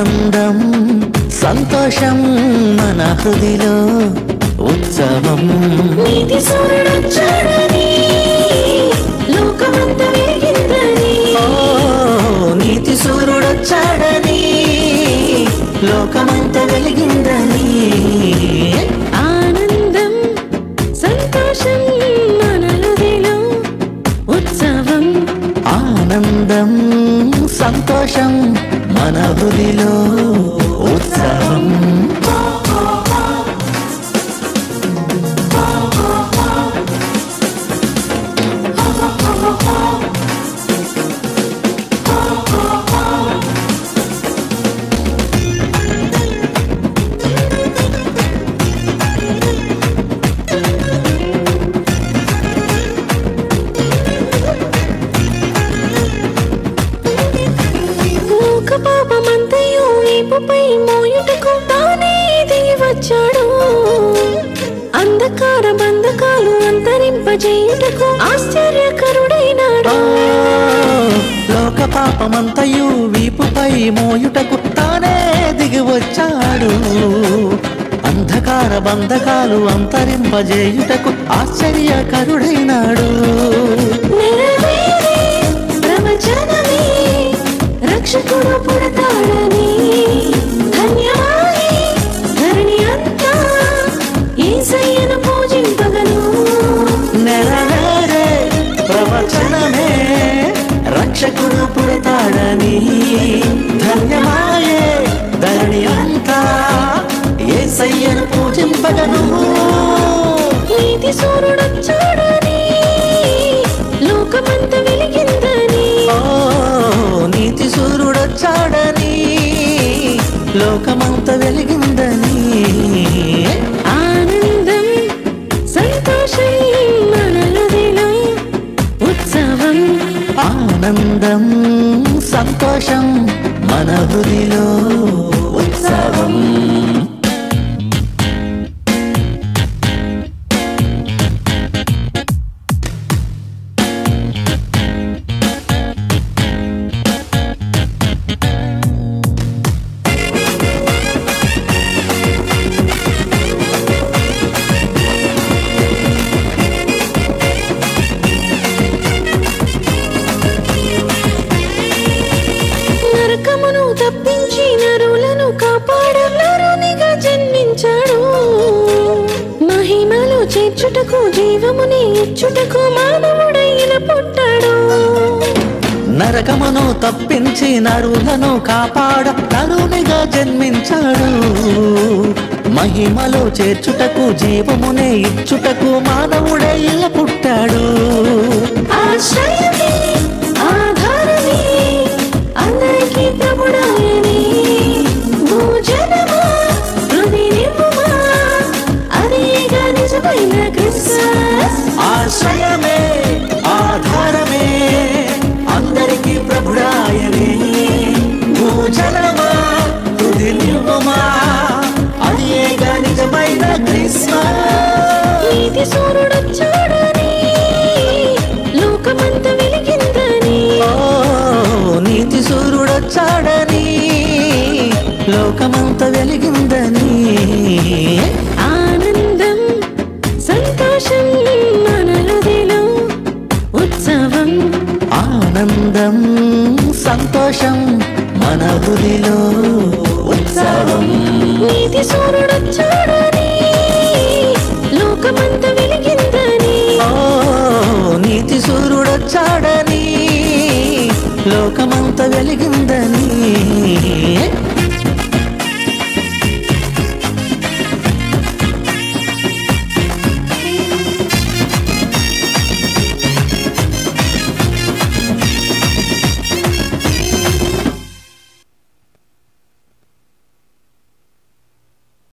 ఆనందం సంతోషం మన హృదిలో ఉత్సవం నీతి సూర్యుడొచ్చాడని లోకమంతా వెలిగిందని నీతి సూర్యుడొచ్చాడని లోకమంతా వెలిగిందని ఆనందం సంతోషం మన హృదిలో ఉత్సవం ఆనందం సంతోషం మన హృదిలో ఉత్సవం పాపమంతయు వీపుపై మోయుటకు తానే దిగి వచ్చాడు అంధకార బంధకాలు అంతరింపజేయుటకు ఆశ్చర్యకరుడైనాడు లోక పాపమంతయు వీపుపై మోయుటకు తానే దిగి వచ్చాడు అంధకార బంధకాలు అంతరింపజేయుటకు ఆశ్చర్యకరుడైనాడు నెరవేరే ప్రవచనమే రక్షకుడు పుడతాడని ధన్యమాయే ధరణి అంతా యేసయ్యను పూజింపగను నెరవేరే ప్రవచనమే రక్షకుడు పుడతాడని ధన్యమాయే ధరణి అంతా యేసయ్యను పూజింపగను నీతి సూర్యుడొచ్చాడని లోకమంతా వెలిగిందని నీతి సూర్యుడొచ్చాడని లోకమంతా వెలిగిందని ఆనందం సంతోషం మన హృదిలో ఉత్సవం ఆనందం సంతోషం మన హృదిలో ఉత్సవం నరకమును తప్పించి నరులను కాపాడు నరునిగా జన్మించాడు మహిమలో చేర్చుటకు జీవముని ఇచ్చుటకు మానవుడైన పుట్టాడు నరకమును తప్పించి నరులను కాపాడ నరునిగా జన్మించాడు మహిమలో చేర్చుటకు జీవమునే ఇచ్చుటకు మానవుడై పుట్టాడు ఆశ్రయమే ఆధారమే అందరికీ ప్రభుడాయనే భోజనమా హృదయమా అదేగా నిజమైన క్రిస్మస్ ఆశ్రయమే ఆధారమే అందరికీ ప్రభుడాయనే భూజలమా తుది నిర్మమా అదేగా నిజమైన క్రిస్మస్ నీతి సూర్యుడొచ్చాడని లోకమంతా వెలిగిందని నీతి సూర్యుడొచ్చాడని లోకమంతా వెలిగిందని ఆనందం సంతోషం మన హృదిలో ఉత్సవం ఆనందం సంతోషం మన హృదిలో ఉత్సవం నీతి సూర్యుడొచ్చాడు